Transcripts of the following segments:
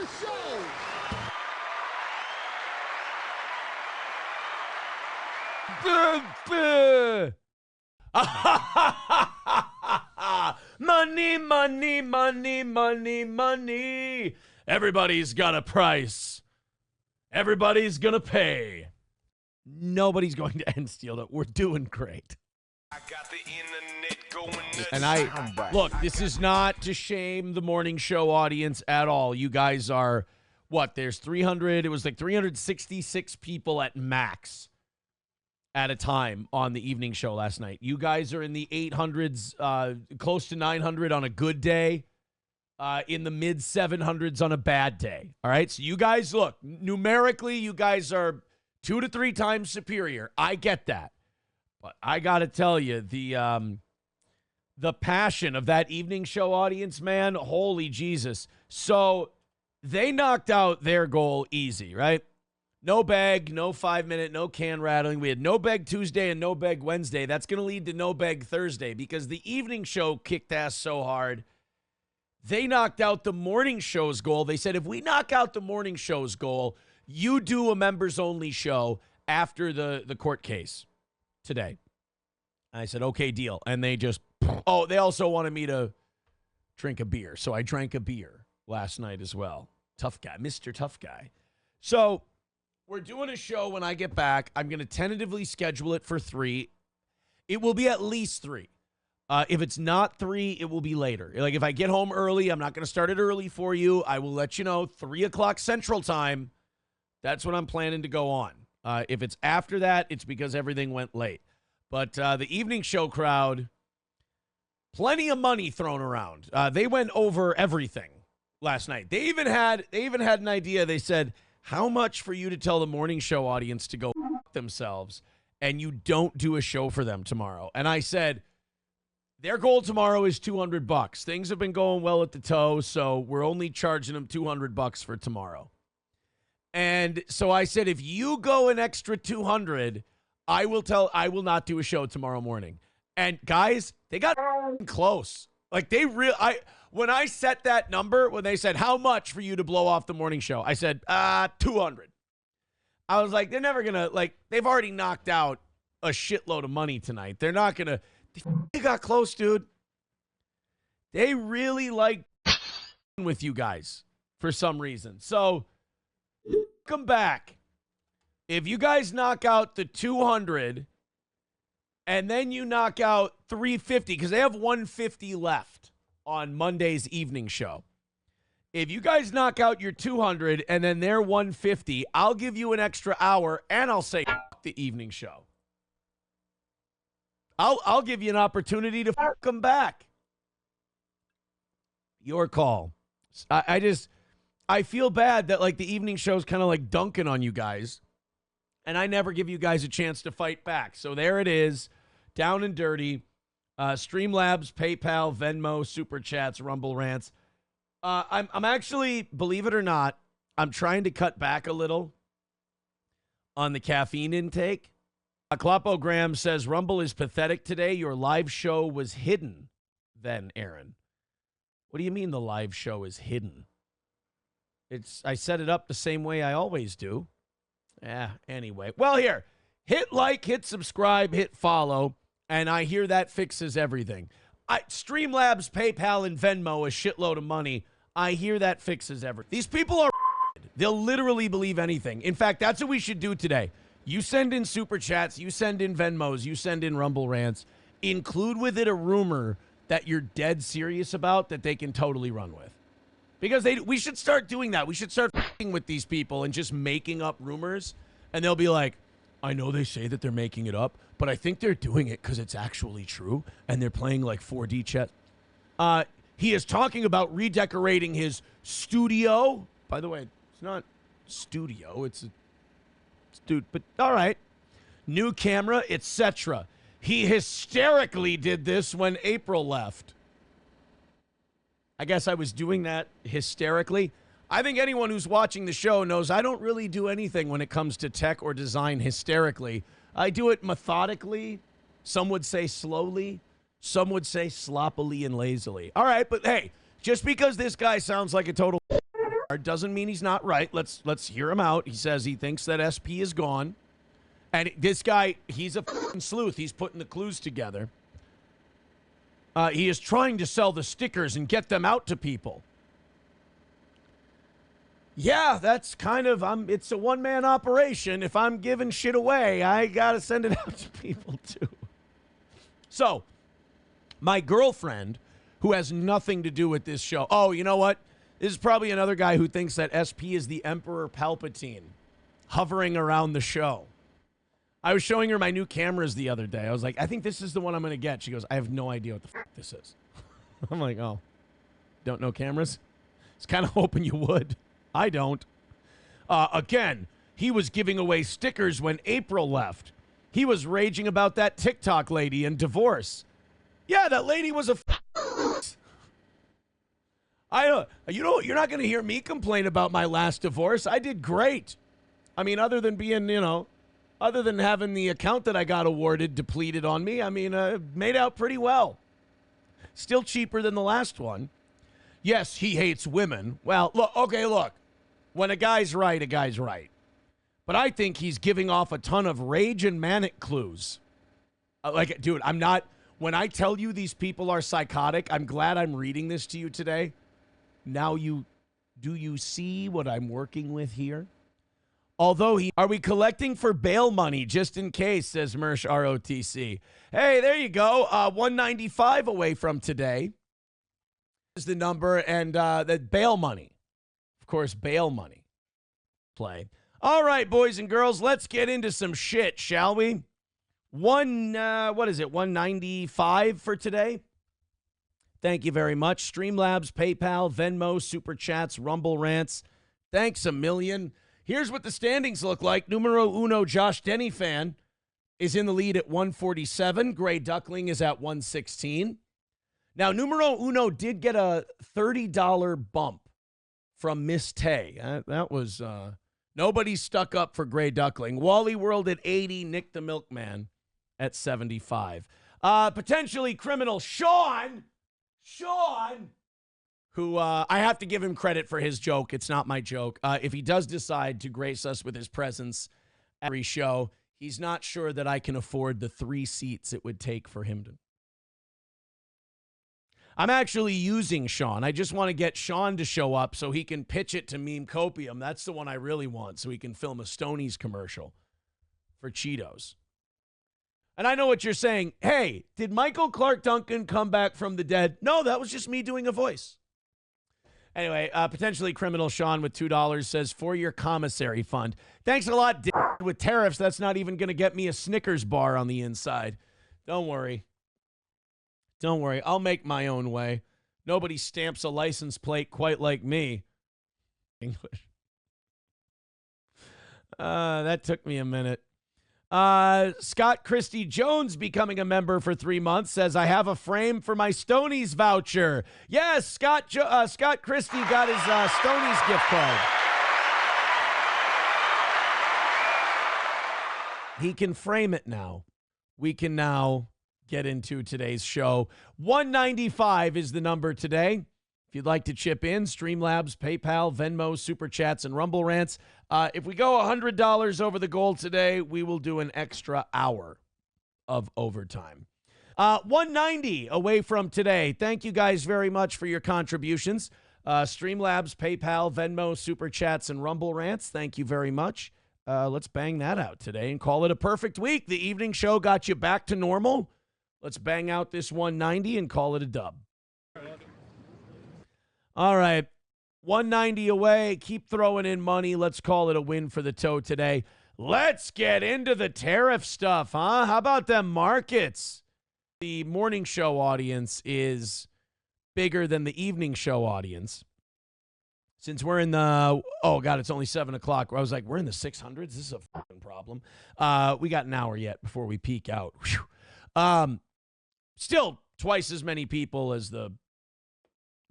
the show. Money, money, money, money, money. Everybody's got a price. Everybody's gonna pay. Nobody's going to end steal it. We're doing great. I got the internet going nuts. And look, this is not to shame the morning show audience at all. You guys are, there's 300, it was like 366 people at max at a time on the evening show last night. You guys are in the 800s, close to 900 on a good day, in the mid 700s on a bad day. All right, so you guys, look, numerically, you guys are 2 to 3 times superior. I get that. But I got to tell you, the passion of that evening show audience, man, holy Jesus. So they knocked out their goal easy, right? No bag, no 5-minute, no can rattling. We had no bag Tuesday and no bag Wednesday. That's going to lead to no bag Thursday because the evening show kicked ass so hard. They knocked out the morning show's goal. They said, if we knock out the morning show's goal, you do a members-only show after the court case today. I said, okay, deal. And they just, they also wanted me to drink a beer. So I drank a beer last night as well. Tough guy, Mr. Tough Guy. So we're doing a show when I get back. I'm going to tentatively schedule it for 3. It will be at least 3. If it's not 3, it will be later. Like if I get home early, I'm not going to start it early for you. I will let you know 3 o'clock Central Time. That's what I'm planning to go on. If it's after that, it's because everything went late. But the evening show crowd, plenty of money thrown around. They went over everything last night. They even had an idea. They said, how much for you to tell the morning show audience to go f- themselves and you don't do a show for them tomorrow? And I said, their goal tomorrow is $200. Things have been going well at the toe, so we're only charging them $200 for tomorrow. And so I said, if you go an extra 200, I will not do a show tomorrow morning. And guys, they got close. Like when I set that number, when they said, how much for you to blow off the morning show? I said, 200. I was like, they're never going to, they've already knocked out a shitload of money tonight. They're not going to, they got close, dude. They really like with you guys for some reason. So come back. If you guys knock out the 200 and then you knock out 350, because they have 150 left on Monday's evening show. If you guys knock out your 200 and then they're 150, I'll give you an extra hour and I'll say the evening show. I'll give you an opportunity to come back. Your call. I feel bad that the evening show's kind of dunking on you guys. And I never give you guys a chance to fight back. So there it is, down and dirty. Streamlabs, PayPal, Venmo, Super Chats, Rumble Rants. I'm actually, believe it or not, I'm trying to cut back a little on the caffeine intake. Klopogram says, Rumble is pathetic today. Your live show was hidden then, Aaron. What do you mean the live show is hidden? I set it up the same way I always do. Anyway. Well, here, hit like, hit subscribe, hit follow, and I hear that fixes everything. Streamlabs, PayPal, and Venmo a shitload of money. I hear that fixes everything. These people are they'll literally believe anything. In fact, that's what we should do today. You send in Super Chats, you send in Venmos, you send in Rumble Rants. Include with it a rumor that you're dead serious about that they can totally run with. Because we should start doing that. We should start f***ing with these people and just making up rumors. And they'll be like, I know they say that they're making it up, but I think they're doing it because it's actually true. And they're playing 4D chess. He is talking about redecorating his studio. By the way, it's not studio. It's a dude, but all right. New camera, etc. He hysterically did this when April left. I guess I was doing that hysterically. I think anyone who's watching the show knows I don't really do anything when it comes to tech or design hysterically. I do it methodically. Some would say slowly. Some would say sloppily and lazily. All right, but hey, just because this guy sounds like a total Doesn't mean he's not right. Let's hear him out. He says he thinks that SP is gone. And this guy, he's a fucking sleuth. He's putting the clues together. He is trying to sell the stickers and get them out to people. Yeah, that's kind of, it's a one-man operation. If I'm giving shit away, I got to send it out to people too. So, my girlfriend, who has nothing to do with this show. Oh, you know what? This is probably another guy who thinks that SP is the Emperor Palpatine hovering around the show. I was showing her my new cameras the other day. I was like, I think this is the one I'm going to get. She goes, I have no idea what the fuck this is. I'm like, oh, don't know cameras? I was kind of hoping you would. I don't. Again, he was giving away stickers when April left. He was raging about that TikTok lady and divorce. Yeah, that lady was a you're not going to hear me complain about my last divorce. I did great. I mean, other than being, other than having the account that I got awarded depleted on me, I mean, made out pretty well. Still cheaper than the last one. Yes, he hates women. Well, look. When a guy's right, a guy's right. But I think he's giving off a ton of rage and manic clues. Dude, I'm not, when I tell you these people are psychotic, I'm glad I'm reading this to you today. Now do you see what I'm working with here? Although are we collecting for bail money just in case, says Mersh ROTC. Hey, there you go. 195 away from today is the number, and that bail money. Of course, bail money. Play. All right, boys and girls, let's get into some shit, shall we? 195 for today? Thank you very much. Streamlabs, PayPal, Venmo, Super Chats, Rumble Rants. Thanks a million. Here's what the standings look like. Numero uno, Josh Denny fan, is in the lead at 147. Gray Duckling is at 116. Now, numero uno did get a $30 bump from Miss Tay. That was, nobody stuck up for Gray Duckling. Wally World at 80. Nick the Milkman at 75. Potentially criminal Sean, who I have to give him credit for his joke. It's not my joke. If he does decide to grace us with his presence at every show, he's not sure that I can afford the 3 seats it would take for him to. I'm actually using Sean. I just want to get Sean to show up so he can pitch it to Meme Copium. That's the one I really want, so he can film a Stoney's commercial for Cheetos. And I know what you're saying. Hey, did Michael Clark Duncan come back from the dead? No, that was just me doing a voice. Anyway, potentially criminal Sean with $2 says, for your commissary fund. Thanks a lot, with tariffs, that's not even going to get me a Snickers bar on the inside. Don't worry. Don't worry. I'll make my own way. Nobody stamps a license plate quite like me. English. That took me a minute. Scott Christie Jones becoming a member for 3 months says, I have a frame for my Stoney's voucher. Yes, Scott Christie got his Stoney's gift card. He can frame it now. We can now get into today's show. 195 is the number today. If you'd like to chip in, Streamlabs, PayPal, Venmo, Super Chats, and Rumble Rants. If we go $100 over the goal today, we will do an extra hour of overtime. 190 away from today. Thank you guys very much for your contributions. Streamlabs, PayPal, Venmo, Super Chats, and Rumble Rants. Thank you very much. Let's bang that out today and call it a perfect week. The evening show got you back to normal. Let's bang out this 190 and call it a dub. All right, 190 away. Keep throwing in money. Let's call it a win for the toe today. Let's get into the tariff stuff, huh? How about them markets? The morning show audience is bigger than the evening show audience. Since we're in the, oh, God, it's only 7 o'clock. I was like, we're in the 600s? This is a fucking problem. We got an hour yet before we peak out. Still twice as many people as the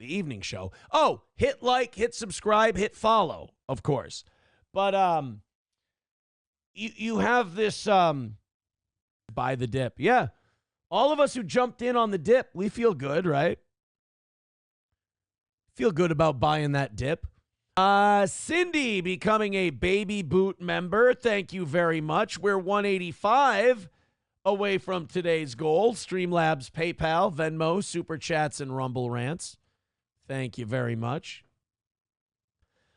evening show. Oh, hit like, hit subscribe, hit follow, of course. But you have this buy the dip. Yeah. All of us who jumped in on the dip, we feel good, right? Feel good about buying that dip. Cindy becoming a Baby Boot member. Thank you very much. We're 185 away from today's goal. Streamlabs, PayPal, Venmo, Super Chats, and Rumble Rants. Thank you very much.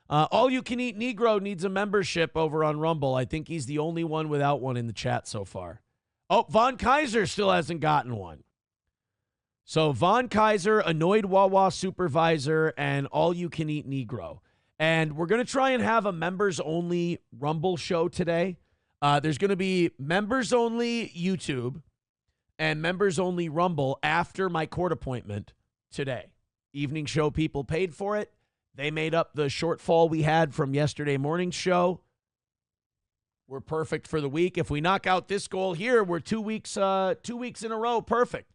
All You Can Eat Negro needs a membership over on Rumble. I think he's the only one without one in the chat so far. Oh, Von Kaiser still hasn't gotten one. So Von Kaiser, Annoyed Wawa Supervisor, and All You Can Eat Negro. And we're going to try and have a members-only Rumble show today. There's going to be members-only YouTube and members-only Rumble after my court appointment today. Evening show people paid for it. They made up the shortfall we had from yesterday morning's show. We're perfect for the week. If we knock out this goal here, we're 2 weeks in a row perfect.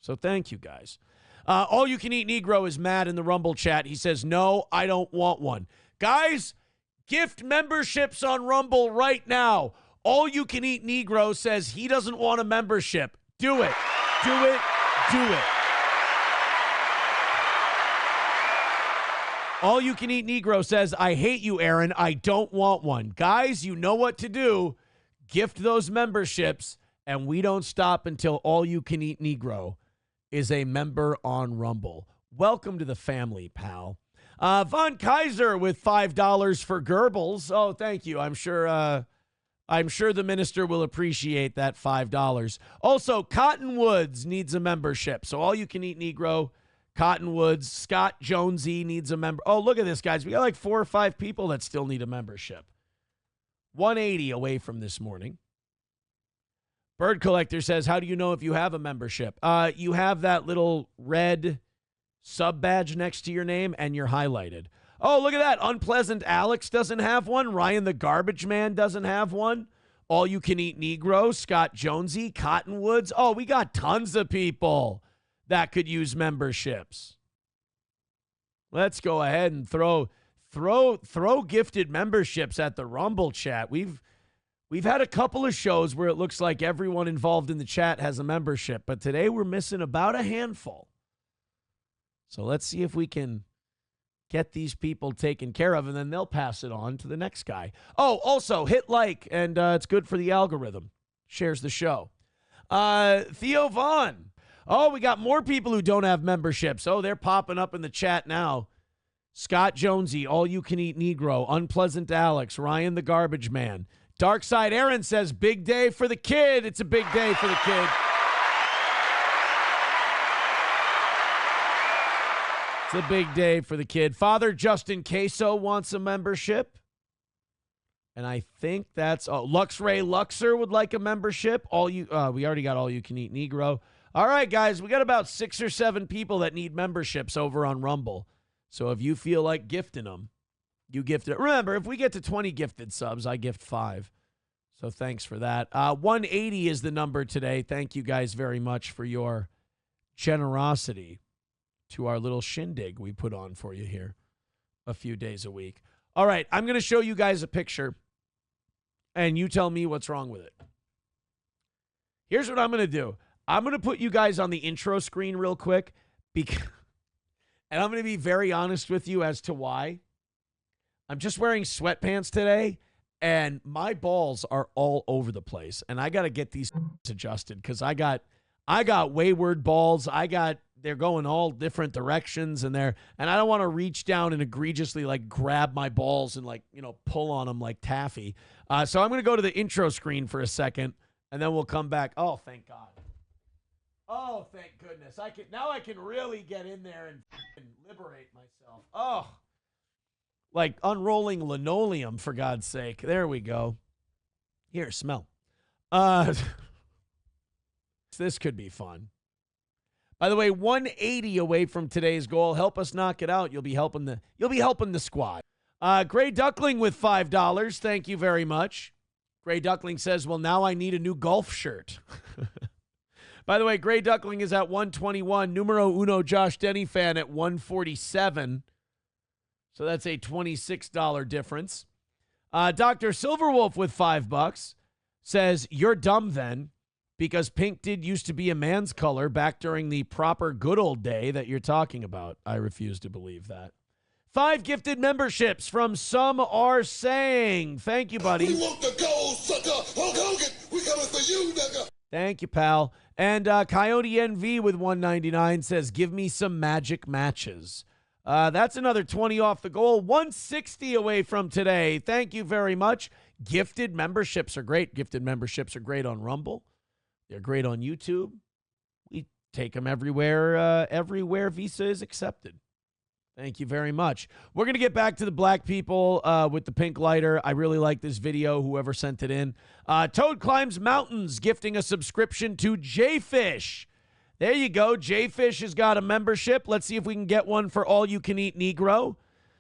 So thank you, guys. All You Can Eat Negro is mad in the Rumble chat. He says, no, I don't want one. Guys, gift memberships on Rumble right now. All You Can Eat Negro says he doesn't want a membership. Do it. Do it. Do it. All You Can Eat Negro says, I hate you, Aaron. I don't want one. Guys, you know what to do. Gift those memberships, and we don't stop until All You Can Eat Negro is a member on Rumble. Welcome to the family, pal. Von Kaiser with $5 for Goebbels. Oh, thank you. I'm sure the minister will appreciate that $5. Also, Cottonwoods needs a membership. So All You Can Eat Negro, Cottonwoods, Scott Jonesy needs a member. Oh, look at this, guys. We got like 4 or 5 people that still need a membership. 180 away from this morning. Bird Collector says, how do you know if you have a membership? You have that little red sub badge next to your name and you're highlighted. Oh, look at that. Unpleasant Alex doesn't have one. Ryan the Garbage Man doesn't have one. All You Can Eat Negro, Scott Jonesy, Cottonwoods. Oh, we got tons of people that could use memberships. Let's go ahead and throw gifted memberships at the Rumble chat. We've had a couple of shows where it looks like everyone involved in the chat has a membership, but today we're missing about a handful. So let's see if we can get these people taken care of, and then they'll pass it on to the next guy. Oh, also, hit like, and it's good for the algorithm. Shares the show. Theo Vaughn. Oh, we got more people who don't have memberships. Oh, they're popping up in the chat now. Scott Jonesy, All You Can Eat Negro, Unpleasant Alex, Ryan the Garbage Man. Dark Side Aaron says, big day for the kid. It's a big day for the kid. It's a big day for the kid. Father Justin Queso wants a membership. And I think that's Luxray Luxer would like a membership. We already got All You Can Eat Negro. All right, guys, we got about 6 or 7 people that need memberships over on Rumble. So if you feel like gifting them, you gift it. Remember, if we get to 20 gifted subs, I gift 5. So thanks for that. 180 is the number today. Thank you guys very much for your generosity to our little shindig we put on for you here a few days a week. All right, I'm going to show you guys a picture, and you tell me what's wrong with it. Here's what I'm going to do. I'm going to put you guys on the intro screen real quick, and I'm going to be very honest with you as to why. I'm just wearing sweatpants today, and my balls are all over the place, and I got to get these adjusted because I got wayward balls. They're going all different directions, and I don't want to reach down and egregiously like grab my balls and pull on them like taffy. So I'm going to go to the intro screen for a second, and then we'll come back. Oh, thank God. Oh, thank goodness. Now I can really get in there and liberate myself. Oh, like unrolling linoleum, for God's sake. There we go. Here, smell. This could be fun. By the way, 180 away from today's goal. Help us knock it out. You'll be helping the squad. Gray Duckling with $5. Thank you very much. Gray Duckling says, well, now I need a new golf shirt. By the way, Gray Duckling is at 121. Numero uno Josh Denny fan at 147. So that's a $26 difference. Dr. Silverwolf with $5 says, you're dumb then, because pink did used to be a man's color back during the proper good old day that you're talking about. I refuse to believe that. 5 gifted memberships from Some Are Saying. Thank you, buddy. We want the gold, sucker. Hulk Hogan, we coming for you, nigga. Thank you, pal. And Coyote NV with 199 says, give me some magic matches. That's another 20 off the goal. 160 away from today. Thank you very much. Gifted memberships are great. Gifted memberships are great on Rumble. They're great on YouTube. We take them everywhere Visa is accepted. Thank you very much. We're going to get back to the black people with the pink lighter. I really like this video, whoever sent it in. Toad Climbs Mountains gifting a subscription to J-Fish. There you go. J-Fish has got a membership. Let's see if we can get one for All You Can Eat Negro.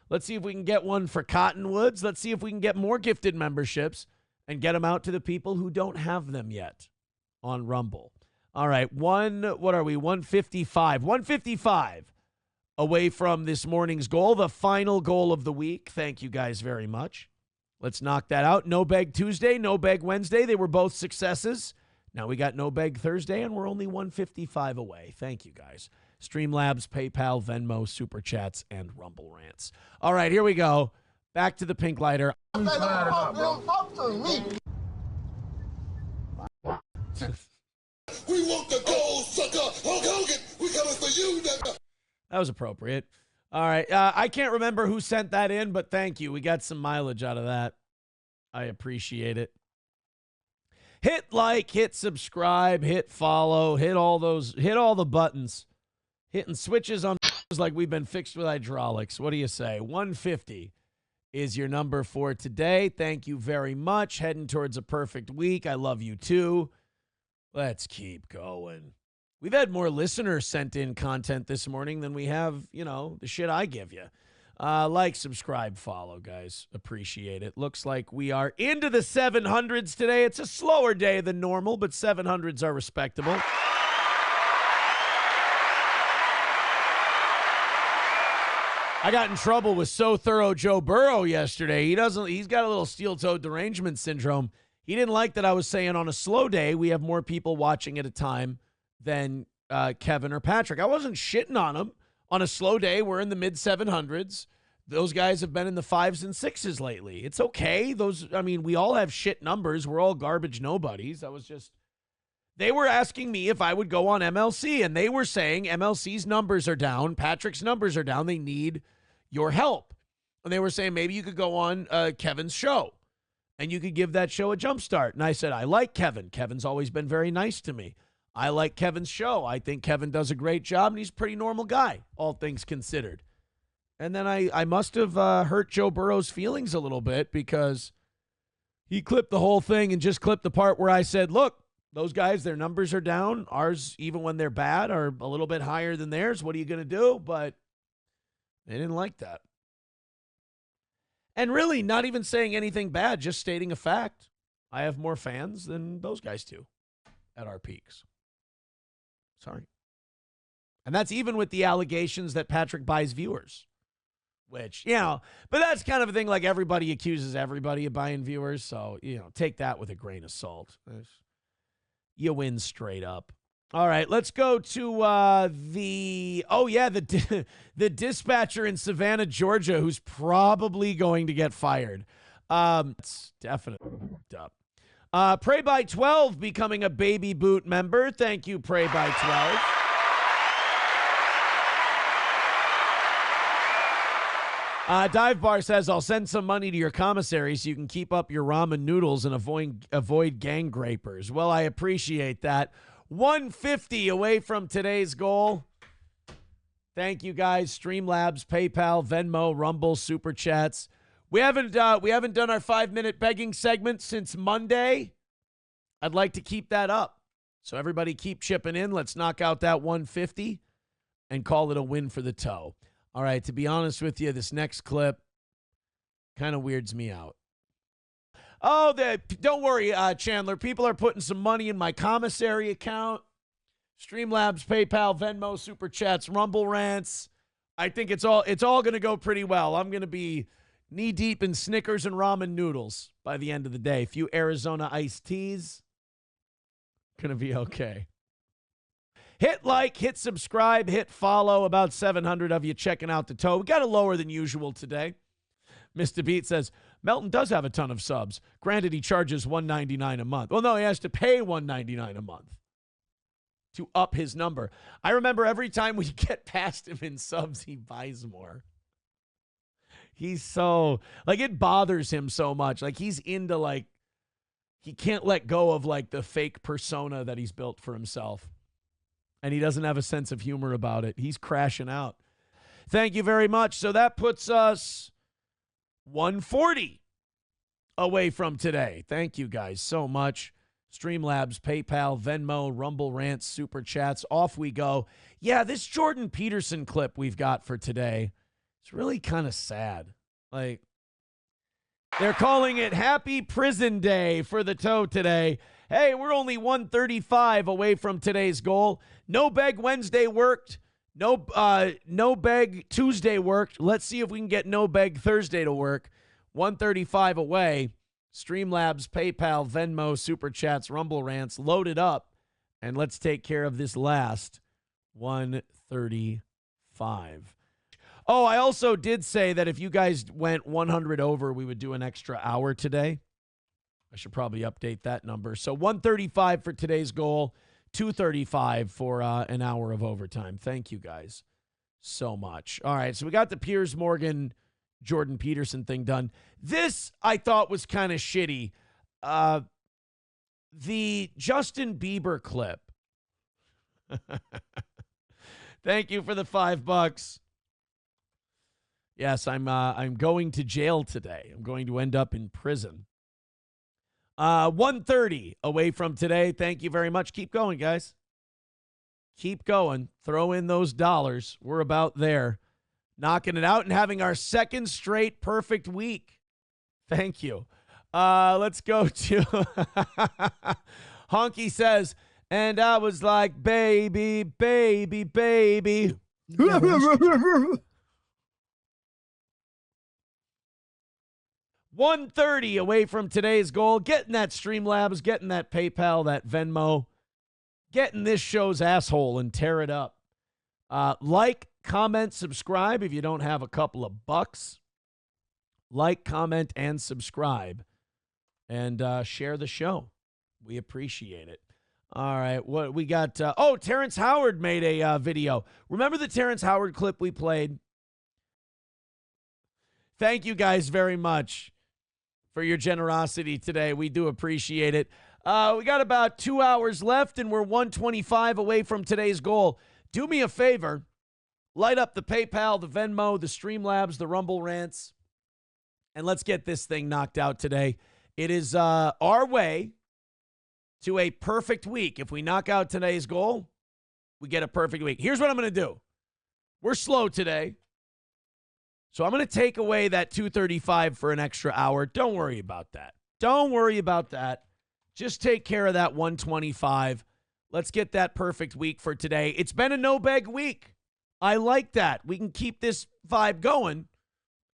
Let's see if we can get one for Cottonwoods. Let's see if we can get more gifted memberships and get them out to the people who don't have them yet on Rumble. All right, what are we? 155. 155 away from this morning's goal, the final goal of the week. Thank you guys very much. Let's knock that out. No Beg Tuesday, No Beg Wednesday. They were both successes. Now we got No Beg Thursday, and we're only 155 away. Thank you, guys. Streamlabs, PayPal, Venmo, Super Chats, and Rumble Rants. All right, here we go. Back to the pink lighter. We want the gold, sucker. Hulk Hogan, we coming for you, nigga. That was appropriate. All right. I can't remember who sent that in, but thank you. We got some mileage out of that. I appreciate it. Hit like, hit subscribe, hit follow, hit all the buttons. Hitting switches on like we've been fixed with hydraulics. What do you say? 150 is your number for today. Thank you very much. Heading towards a perfect week. I love you too. Let's keep going. We've had more listeners sent in content this morning than we have, the shit I give you. Like, subscribe, follow, guys. Appreciate it. Looks like we are into the 700s today. It's a slower day than normal, but 700s are respectable. I got in trouble with So Thorough Joe Burrow yesterday. He's got a little steel-toed derangement syndrome. He didn't like that I was saying on a slow day, we have more people watching at a time than Kevin or Patrick. I wasn't shitting on him. On a slow day, we're in the mid-700s. Those guys have been in the 5s and 6s lately. It's okay. We all have shit numbers. We're all garbage nobodies. They were asking me if I would go on MLC, and they were saying MLC's numbers are down. Patrick's numbers are down. They need your help. And they were saying maybe you could go on Kevin's show, and you could give that show a jump start. And I said, I like Kevin. Kevin's always been very nice to me. I like Kevin's show. I think Kevin does a great job, and he's a pretty normal guy, all things considered. And then I must have hurt Joe Burrow's feelings a little bit because he clipped the whole thing and just clipped the part where I said, look, those guys, their numbers are down. Ours, even when they're bad, are a little bit higher than theirs. What are you going to do? But they didn't like that. And really, not even saying anything bad, just stating a fact. I have more fans than those guys do at our peaks. Sorry. And that's even with the allegations that Patrick buys viewers, which, but that's kind of a thing, like everybody accuses everybody of buying viewers. So, take that with a grain of salt. You win straight up. All right, let's go to the dispatcher in Savannah, Georgia, who's probably going to get fired. It's definitely up. Pray by 12 becoming a Baby Boot member. Thank you, Pray by 12. Dive Bar says, I'll send some money to your commissary so you can keep up your ramen noodles and avoid gang grapers. Well, I appreciate that. 150 away from today's goal. Thank you, guys. Streamlabs, PayPal, Venmo, Rumble, Super Chats. We haven't done our 5-minute begging segment since Monday. I'd like to keep that up. So everybody keep chipping in. Let's knock out that 150 and call it a win for the toe. All right, to be honest with you, this next clip kind of weirds me out. Oh, don't worry, Chandler. People are putting some money in my commissary account. Streamlabs, PayPal, Venmo, Super Chats, Rumble Rants. I think it's all going to go pretty well. I'm going to be knee-deep in Snickers and ramen noodles by the end of the day. A few Arizona iced teas. Going to be okay. Hit like, hit subscribe, hit follow. About 700 of you checking out the toe. We got it lower than usual today. Mr. Beat says, Melton does have a ton of subs. Granted, he charges $199 a month. Well, no, he has to pay $199 a month to up his number. I remember every time we get past him in subs, he buys more. He's so, like, it bothers him so much. Like, he's into, like, he can't let go of, like, the fake persona that he's built for himself. And he doesn't have a sense of humor about it. He's crashing out. Thank you very much. So that puts us 140 away from today. Thank you guys so much. Streamlabs, PayPal, Venmo, Rumble Rants, Super Chats. Off we go. Yeah, this Jordan Peterson clip we've got for today, it's really kind of sad. Like, they're calling it Happy Prison Day for the toe today. Hey, we're only 135 away from today's goal. No Beg Wednesday worked. No Beg Tuesday worked. Let's see if we can get No Beg Thursday to work. 135 away. Streamlabs, PayPal, Venmo, Super Chats, Rumble Rants, load it up, and let's take care of this last 135. Oh, I also did say that if you guys went 100 over, we would do an extra hour today. I should probably update that number. So 135 for today's goal, 235 for an hour of overtime. Thank you guys so much. All right, so we got the Piers Morgan Jordan Peterson thing done. This I thought was kind of shitty. The Justin Bieber clip. Thank you for the $5. Yes, I'm going to jail today. I'm going to end up in prison. 130 away from today. Thank you very much. Keep going, guys. Keep going. Throw in those dollars. We're about there. Knocking it out and having our second straight perfect week. Thank you. Let's go to Honky says, and I was like, baby, baby, baby. 130 away from today's goal. Getting that Streamlabs, getting that PayPal, that Venmo, getting this show's asshole and tear it up. Like, comment, subscribe if you don't have a couple of bucks. Like, comment, and subscribe. And share the show. We appreciate it. All right, what we got? Terrence Howard made a video. Remember the Terrence Howard clip we played? Thank you guys very much for your generosity today. We do appreciate it. We got about 2 hours left, and we're 125 away from today's goal. Do me a favor. Light up the PayPal, the Venmo, the Streamlabs, the Rumble Rants, and let's get this thing knocked out today. It is our way to a perfect week. If we knock out today's goal, we get a perfect week. Here's what I'm going to do. We're slow today, so I'm going to take away that 235 for an extra hour. Don't worry about that. Don't worry about that. Just take care of that 125. Let's get that perfect week for today. It's been a no-beg week. I like that. We can keep this vibe going.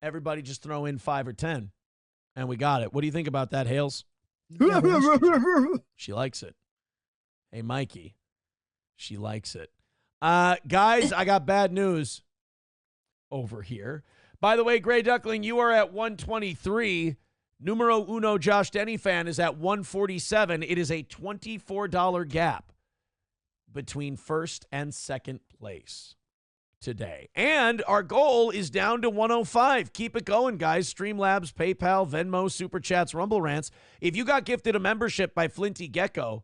Everybody just throw in 5 or 10, and we got it. What do you think about that, Hales? She likes it. Hey, Mikey. She likes it. Guys, I got bad news over here. By the way, Gray Duckling, you are at 123. Numero uno Josh Denny fan is at 147. It is a $24 gap between first and second place today. And our goal is down to 105. Keep it going, guys. Streamlabs, PayPal, Venmo, Super Chats, Rumble Rants. If you got gifted a membership by Flinty Gecko,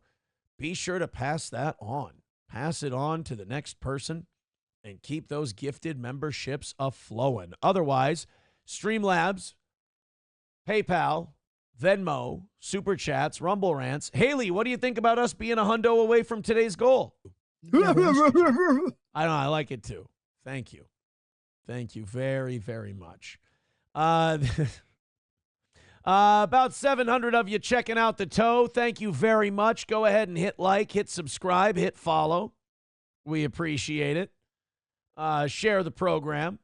be sure to pass that on. Pass it on to the next person and keep those gifted memberships a-flowing. Otherwise, Streamlabs, PayPal, Venmo, Super Chats, Rumble Rants. Haley, what do you think about us being a hundo away from today's goal? I don't know. I like it too. Thank you. Thank you very, very much. About 700 of you checking out the toe. Thank you very much. Go ahead and hit like, hit subscribe, hit follow. We appreciate it. Share the program.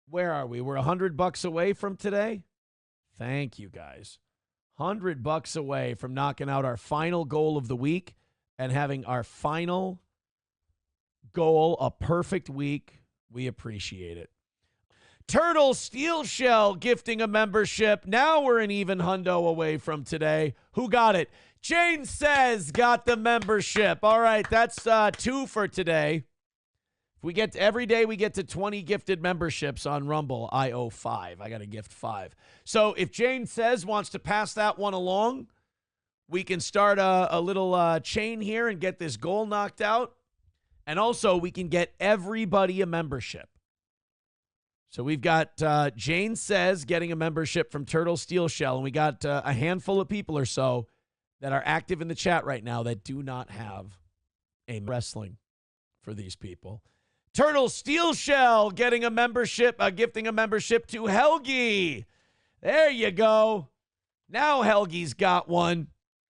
Where are we? We're $100 away from today. Thank you, guys. $100 away from knocking out our final goal of the week and having our final goal, a perfect week. We appreciate it. Turtle Steel Shell gifting a membership. Now we're an even hundo away from today. Who got it? Jane Says got the membership. All right, that's 2 for today. If we get to, every day we get to 20 gifted memberships on Rumble, I owe 5. I got to gift 5. So if Jane Says wants to pass that one along, we can start a little chain here and get this goal knocked out. And also we can get everybody a membership. So we've got Jane Says getting a membership from Turtle Steel Shell, and we got a handful of people or so that are active in the chat right now that do not have a wrestling for these people. Turtle Steel Shell getting a membership, gifting a membership to Helgi. There you go. Now Helgi's got one.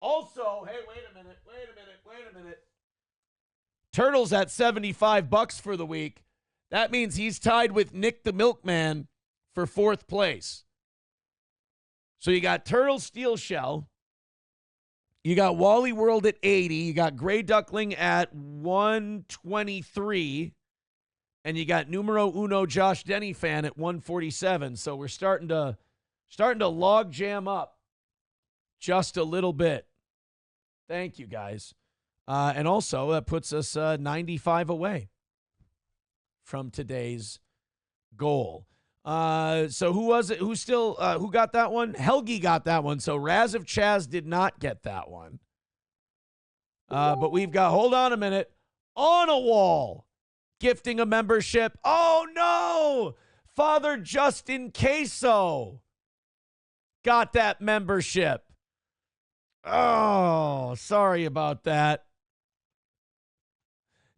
Also, hey, wait a minute. Turtle's at $75 for the week. That means he's tied with Nick the Milkman for 4th place. So you got Turtle Steel Shell. You got Wally World at 80. You got Gray Duckling at 123. And you got numero uno Josh Denny fan at 147. So we're starting to log jam up just a little bit. Thank you, guys. And also that puts us 95 away from today's goal. So who was it? Who got that one? Helgi got that one. So Raz of Chaz did not get that one. But we've got, hold on a minute, On a Wall gifting a membership. Oh no! Father Justin Queso got that membership. Oh, sorry about that.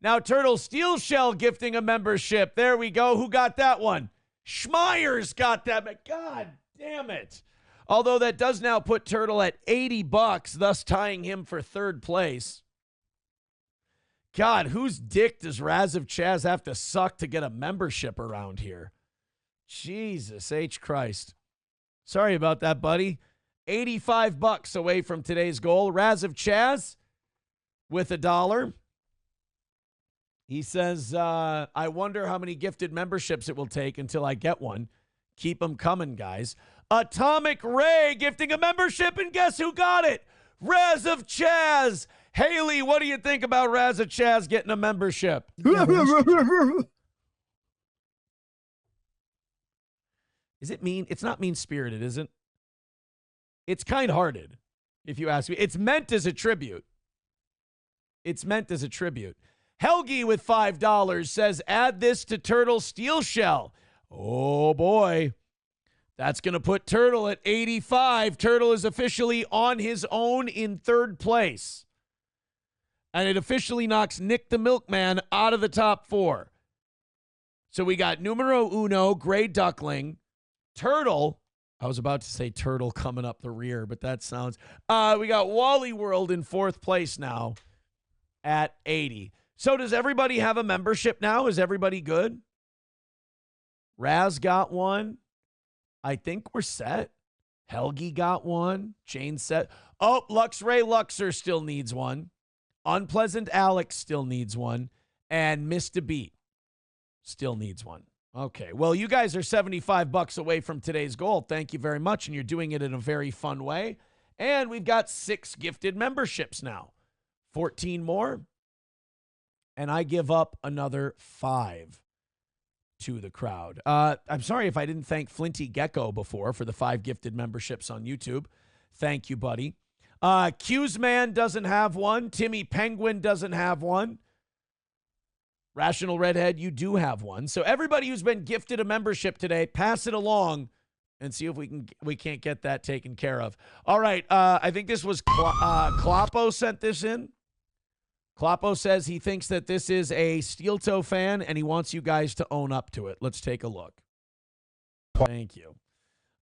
Now, Turtle Steel Shell gifting a membership. There we go. Who got that one? Schmeyer's got that. God damn it. Although that does now put Turtle at $80, thus tying him for 3rd place. God, whose dick does Raz of Chaz have to suck to get a membership around here? Jesus H. Christ. Sorry about that, buddy. $85 away from today's goal. Raz of Chaz with $1. He says, I wonder how many gifted memberships it will take until I get one. Keep them coming, guys. Atomic Ray gifting a membership, and guess who got it? Raz of Chaz. Haley, what do you think about Raz of Chaz getting a membership? Is it mean? It's not mean-spirited, is it? It's kind-hearted, if you ask me. It's meant as a tribute. Helgi with $5 says, add this to Turtle Steel Shell. Oh, boy. That's going to put Turtle at 85. Turtle is officially on his own in 3rd place. And it officially knocks Nick the Milkman out of the top 4. So we got numero uno, Gray Duckling, Turtle. I was about to say Turtle coming up the rear, but that sounds... we got Wally World in 4th place now at 80. So does everybody have a membership now? Is everybody good? Raz got one. I think we're set. Helgi got one. Jane said, oh, Luxray Luxor still needs one. Unpleasant Alex still needs one. And Mr. Beat still needs one. Okay, well, you guys are $75 away from today's goal. Thank you very much, and you're doing it in a very fun way. And we've got 6 gifted memberships now. 14 more. And I give up another 5 to the crowd. I'm sorry if I didn't thank Flinty Gecko before for the 5 gifted memberships on YouTube. Thank you, buddy. Q's-Man doesn't have one. Timmy Penguin doesn't have one. Rational Redhead, you do have one. So everybody who's been gifted a membership today, pass it along and see if we can't get that taken care of. All right, I think this was Kloppo sent this in. Kloppo says he thinks that this is a Steel Toe fan, and he wants you guys to own up to it. Let's take a look. Thank you.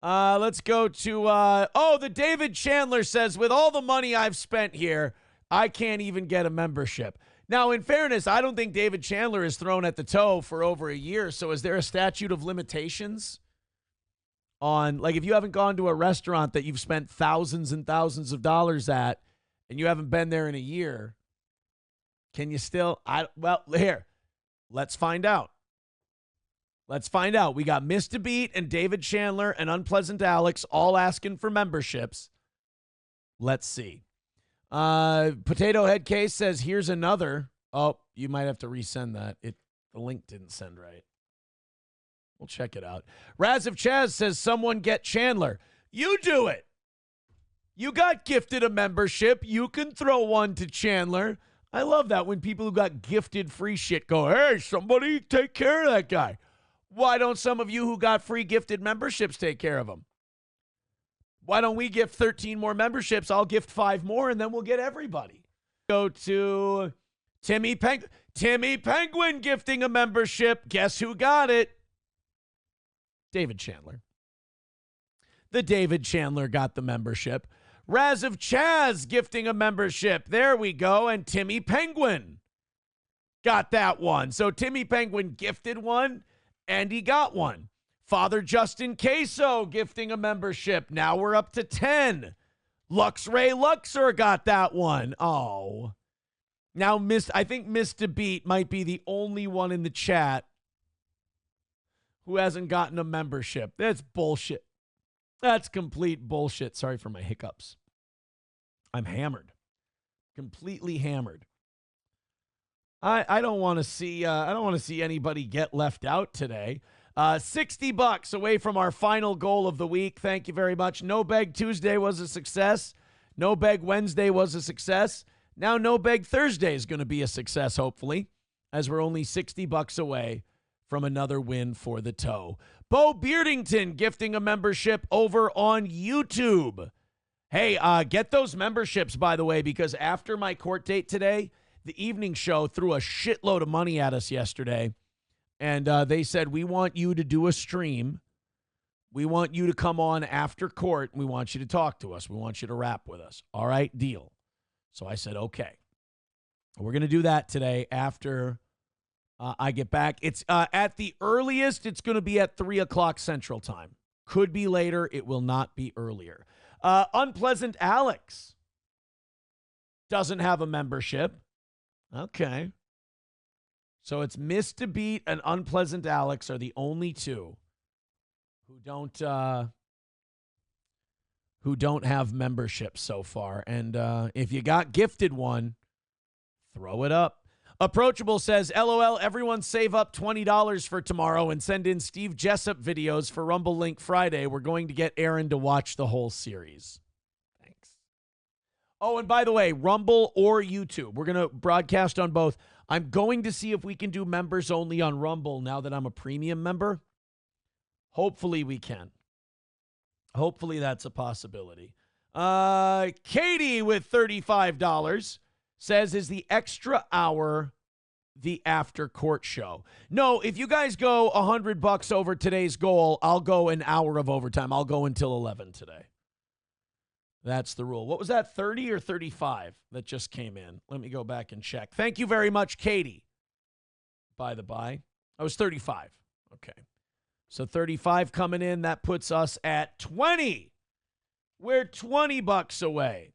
Let's go to, the David Chandler says, with all the money I've spent here, I can't even get a membership. Now, in fairness, I don't think David Chandler is thrown at the toe for over a year, so is there a statute of limitations on, like, if you haven't gone to a restaurant that you've spent thousands and thousands of dollars at, and you haven't been there in a year, can you still, here, Let's find out. Let's find out. We got Mr. Beat and David Chandler and Unpleasant Alex all asking for memberships. Let's see. Potato Head Case says, here's another. Oh, you might have to resend that. The link didn't send right. We'll check it out. Raz of Chaz says, someone get Chandler. You do it. You got gifted a membership. You can throw one to Chandler. I love that when people who got gifted free shit go, hey, somebody take care of that guy. Why don't some of you who got free gifted memberships take care of him? Why don't we gift 13 more memberships? I'll gift 5 more, and then we'll get everybody. Go to Timmy Penguin gifting a membership. Guess who got it? David Chandler. The David Chandler got the membership. Raz of Chaz gifting a membership. There we go. And Timmy Penguin got that one. So Timmy Penguin gifted one, and he got one. Father Justin Queso gifting a membership. Now we're up to 10. Luxray Luxor got that one. Oh. Now, I think Mr. Beat might be the only one in the chat who hasn't gotten a membership. That's bullshit. That's complete bullshit. Sorry for my hiccups. I'm hammered. Completely hammered. I don't want to see anybody get left out today. $60 away from our final goal of the week. Thank you very much. No Beg Tuesday was a success. No Beg Wednesday was a success. Now No Beg Thursday is going to be a success, hopefully, as we're only $60 away from another win for the toe. Bo Beardington gifting a membership over on YouTube. Hey, get those memberships, by the way, because after my court date today, the evening show threw a shitload of money at us yesterday. And they said, we want you to do a stream. We want you to come on after court. We want you to talk to us. We want you to rap with us. All right, deal. So I said, okay. We're going to do that today after I get back. It's at the earliest, it's going to be at 3 o'clock Central Time. Could be later. It will not be earlier. Unpleasant Alex doesn't have a membership. Okay. So it's Mr. Beat and Unpleasant Alex are the only two who don't have memberships so far. And if you got gifted one, throw it up. Approachable says, LOL, everyone save up $20 for tomorrow and send in Steve Jessup videos for Rumble Link Friday. We're going to get Aaron to watch the whole series. Thanks. Oh, and by the way, Rumble or YouTube. We're going to broadcast on both. I'm going to see if we can do members only on Rumble now that I'm a premium member. Hopefully we can. Hopefully that's a possibility. Katie with $35 says, is the extra hour the after court show? No, if you guys go $100 over today's goal, I'll go an hour of overtime. I'll go until 11 today. That's the rule. What was that, 30 or 35 that just came in? Let me go back and check. Thank you very much, Katie. By the by, I was 35. Okay. So 35 coming in. That puts us at 20. We're $20 away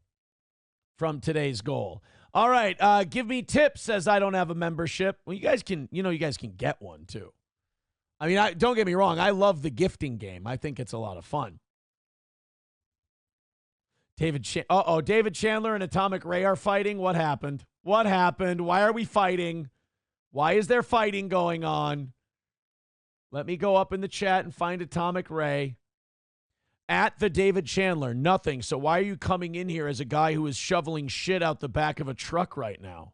from today's goal. All right. Give me tips says I don't have a membership. Well, you guys can get one too. I mean, don't get me wrong. I love the gifting game. I think it's a lot of fun. David Chandler and Atomic Ray are fighting. What happened? What happened? Why are we fighting? Why is there fighting going on? Let me go up in the chat and find Atomic Ray. At the David Chandler, nothing. So why are you coming in here as a guy who is shoveling shit out the back of a truck right now?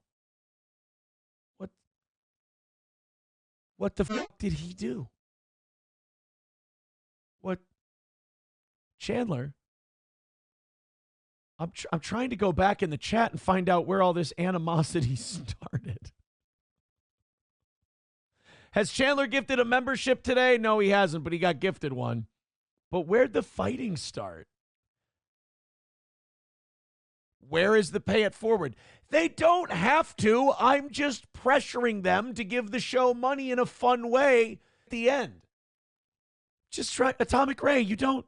What the fuck did he do? What? Chandler? I'm trying to go back in the chat and find out where all this animosity started. Has Chandler gifted a membership today? No, he hasn't, but he got gifted one. But where'd the fighting start? Where is the pay it forward? They don't have to. I'm just pressuring them to give the show money in a fun way at the end. Just try Atomic Ray. You don't.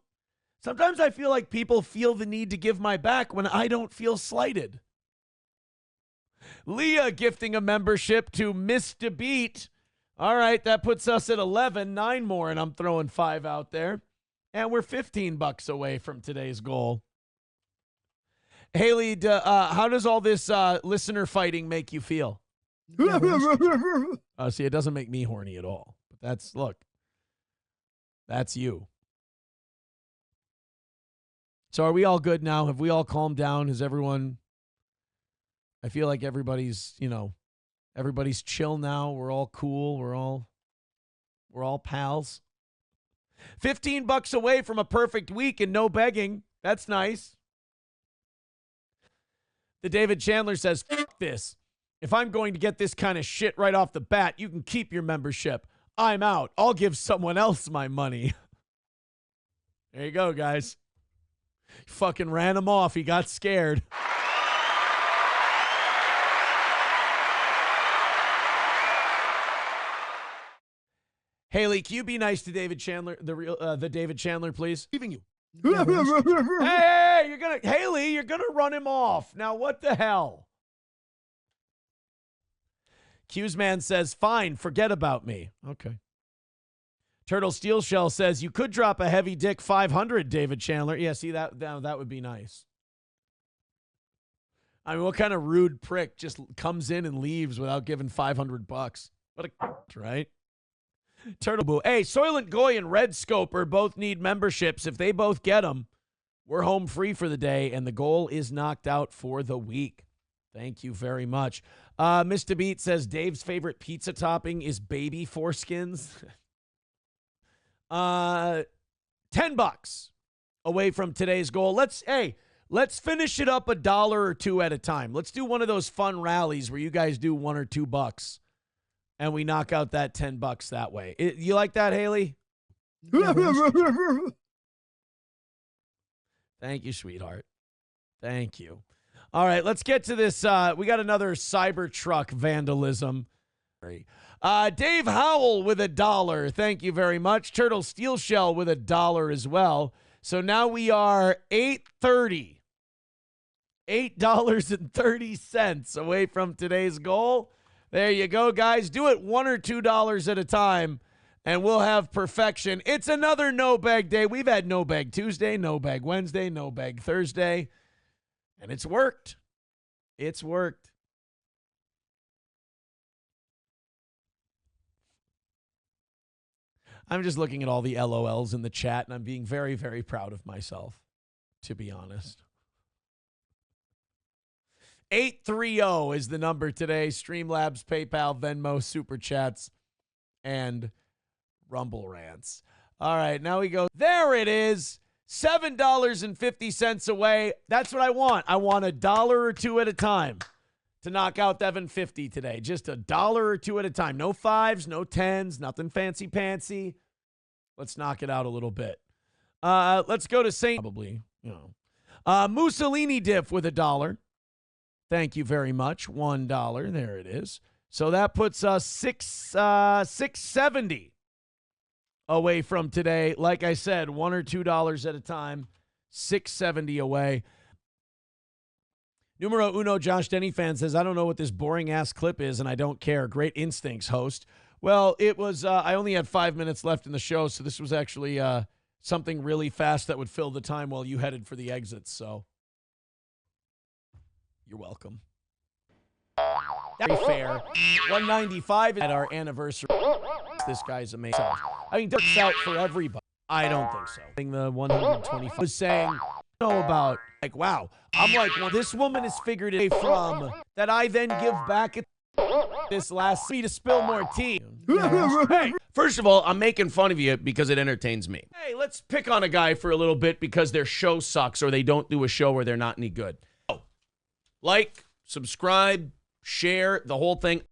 Sometimes I feel like people feel the need to give my back when I don't feel slighted. Leah gifting a membership to Mr. Beat. All right, that puts us at 11, 9 more, and I'm throwing 5 out there. And we're $15 away from today's goal. Haley, how does all this listener fighting make you feel? See, it doesn't make me horny at all. But that's you. So are we all good now? Have we all calmed down? Has everyone, I feel like everybody's chill now. We're all cool. We're all pals. $15 away from a perfect week and no begging. That's nice. The David Chandler says, "F this. If I'm going to get this kind of shit right off the bat, you can keep your membership. I'm out. I'll give someone else my money." There you go, guys. He fucking ran him off. He got scared. Haley, can you be nice to David Chandler, the David Chandler, please? Leaving you. Hey, you're gonna run him off. Now what the hell? Q's man says, "Fine, forget about me." Okay. Turtle Steel Shell says, "You could drop a heavy dick 500, David Chandler." Yeah, see that would be nice. I mean, what kind of rude prick just comes in and leaves without giving $500? What a right? Turtle Boo. Hey, Soylent Goy and Red Scoper both need memberships. If they both get them, we're home free for the day, and the goal is knocked out for the week. Thank you very much. Mr. Beat says Dave's favorite pizza topping is baby foreskins. $10 away from today's goal. Let's finish it up $1 or $2 at a time. Let's do one of those fun rallies where you guys do $1 or $2. And we knock out that $10 that way. You like that, Haley? Thank you, sweetheart. Thank you. All right, let's get to this. We got another Cybertruck vandalism. Dave Howell with $1. Thank you very much. Turtle Steel Shell with $1 as well. So now we are $8.30. $8.30 away from today's goal. There you go, guys. Do it $1 or $2 at a time, and we'll have perfection. It's another no bag day. We've had no bag Tuesday, no bag Wednesday, no bag Thursday, and it's worked. It's worked. I'm just looking at all the LOLs in the chat, and I'm being very, very proud of myself, to be honest. 830 is the number today. Streamlabs, PayPal, Venmo, Super Chats, and Rumble Rants. All right, now we go. There it is. $7.50 away. That's what I want. I want $1 or $2 at a time to knock out $7.50 today. Just $1 or $2 at a time. No 5s, no 10s, nothing fancy pantsy. Let's knock it out a little bit. Let's go to St. Probably, Mussolini Diff with $1. Thank you very much. $1. There it is. So that puts us $6.70 away from today. Like I said, $1 or $2 at a time. $6.70 away. Numero uno, Josh Denny fan says, "I don't know what this boring ass clip is, and I don't care. Great instincts, host." Well, it was. I only had 5 minutes left in the show, so this was actually something really fast that would fill the time while you headed for the exits. So. You're welcome. Very fair. 195 at our anniversary. This guy's amazing. I mean, works out for everybody. I don't think so. The 125 was saying, about like, wow. I'm like, well, this woman has figured it from that I then give back at this last me to spill more tea. Hey, first of all, I'm making fun of you because it entertains me. Hey, let's pick on a guy for a little bit because their show sucks or they don't do a show where they're not any good. Like, subscribe, share, the whole thing.